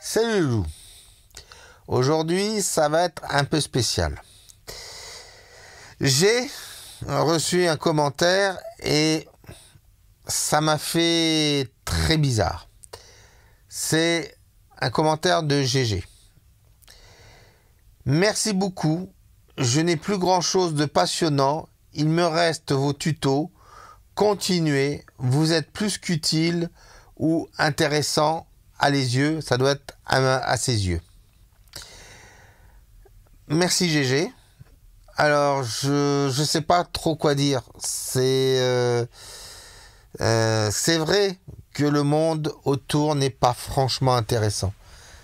Salut Lou. Aujourd'hui, ça va être un peu spécial. J'ai reçu un commentaire et ça m'a fait très bizarre. C'est un commentaire de GG. Merci beaucoup. Je n'ai plus grand-chose de passionnant. Il me reste vos tutos. Continuez. Vous êtes plus qu'utile ou intéressant à les yeux. Ça doit être à ses yeux. Merci GG. Alors, je sais pas trop quoi dire. C'est vrai que le monde autour n'est pas franchement intéressant.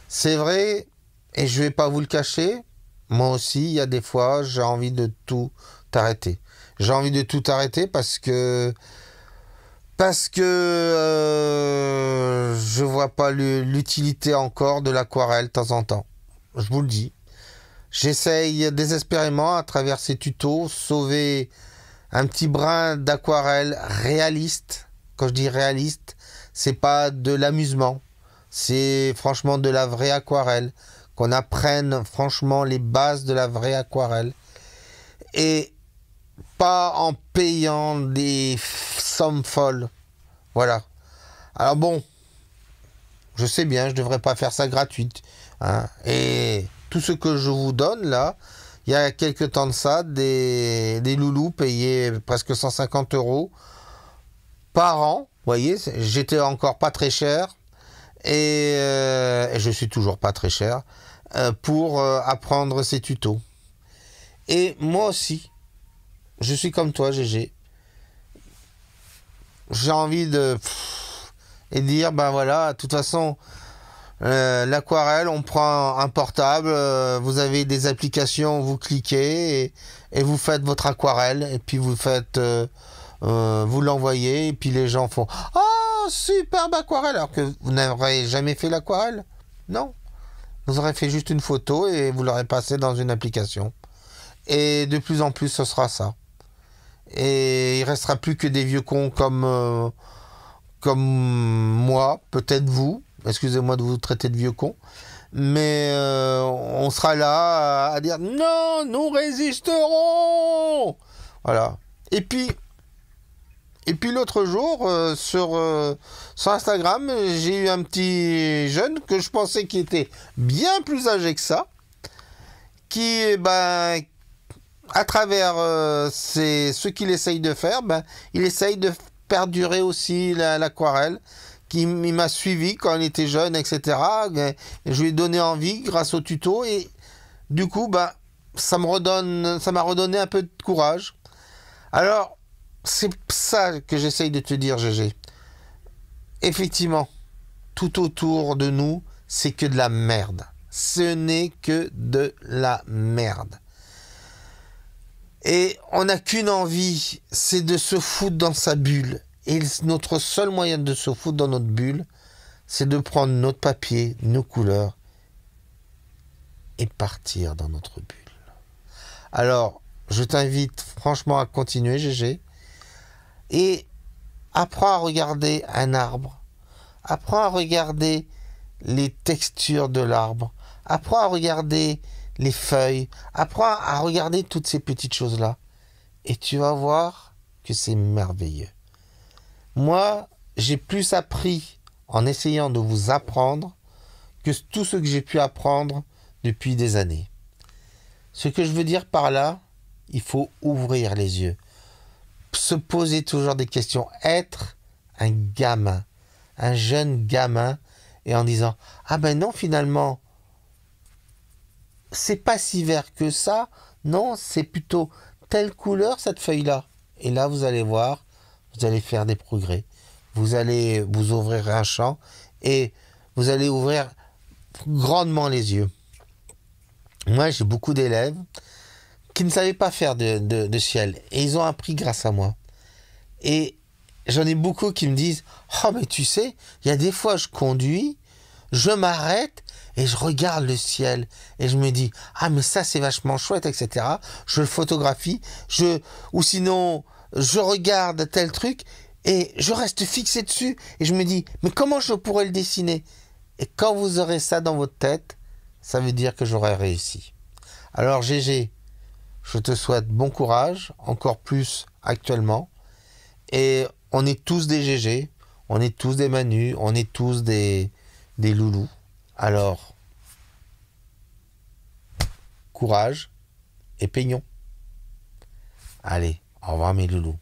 C'est vrai, et je vais pas vous le cacher, moi aussi, il y a des fois, j'ai envie de tout arrêter. J'ai envie de tout arrêter parce que je vois pas l'utilité encore de l'aquarelle de temps en temps. Je vous le dis. J'essaye désespérément à travers ces tutos sauver un petit brin d'aquarelle réaliste. Quand je dis réaliste, c'est pas de l'amusement, c'est franchement de la vraie aquarelle, qu'on apprenne franchement les bases de la vraie aquarelle et pas en payant des sommes folles. Voilà. Alors bon, je sais bien, je devrais pas faire ça gratuite, hein. Et tout ce que je vous donne là, il y a quelques temps de ça, des loulous payés presque 150 € par an. Vous voyez, j'étais encore pas très cher et je suis toujours pas très cher pour apprendre ces tutos. Et moi aussi, je suis comme toi, GG. J'ai envie de dire, ben voilà, de toute façon, l'aquarelle, on prend un portable, vous avez des applications, vous cliquez et vous faites votre aquarelle et puis vous faites, vous l'envoyez et puis les gens font « Oh, superbe aquarelle !» alors que vous n'aurez jamais fait l'aquarelle. Non, vous aurez fait juste une photo et vous l'aurez passé dans une application. Et de plus en plus, ce sera ça. Et il restera plus que des vieux cons comme moi, peut-être vous. Excusez-moi de vous traiter de vieux con, mais on sera là à dire non, nous résisterons. Voilà. Et puis l'autre jour sur Instagram, j'ai eu un petit jeune que je pensais qui était bien plus âgé que ça, qui à travers ce qu'il essaye de faire, il essaye de perdurer aussi l'aquarelle. Il m'a suivi quand il était jeune, etc. Je lui ai donné envie grâce au tuto et du coup, ça m'a redonné un peu de courage. Alors, c'est ça que j'essaye de te dire, GG. Effectivement, tout autour de nous, c'est que de la merde. Ce n'est que de la merde. Et on n'a qu'une envie, c'est de se foutre dans sa bulle. Et notre seul moyen de se foutre dans notre bulle, c'est de prendre notre papier, nos couleurs, et partir dans notre bulle. Alors, je t'invite franchement à continuer, GG, et apprends à regarder un arbre, apprends à regarder les textures de l'arbre, apprends à regarder les feuilles, apprends à regarder toutes ces petites choses-là, et tu vas voir que c'est merveilleux. Moi, j'ai plus appris en essayant de vous apprendre que tout ce que j'ai pu apprendre depuis des années. Ce que je veux dire par là, il faut ouvrir les yeux, se poser toujours des questions, être un gamin, un jeune gamin, et en disant « Ah ben non, finalement, c'est pas si vert que ça, non, c'est plutôt telle couleur cette feuille-là. » Et là, vous allez voir, vous allez faire des progrès. Vous allez vous ouvrir un champ et vous allez ouvrir grandement les yeux. Moi, j'ai beaucoup d'élèves qui ne savaient pas faire de ciel et ils ont appris grâce à moi. Et j'en ai beaucoup qui me disent « Oh, mais tu sais, il y a des fois, je conduis, je m'arrête et je regarde le ciel et je me dis « Ah, mais ça, c'est vachement chouette, etc. » Je le photographie, ou sinon, je regarde tel truc et je reste fixé dessus et je me dis mais comment je pourrais le dessiner? Et quand vous aurez ça dans votre tête, ça veut dire que j'aurai réussi. Alors GG, je te souhaite bon courage, encore plus actuellement. Et on est tous des GG, on est tous des Manu, on est tous des loulous. Alors, courage et peignons. Allez, au revoir mes loulous.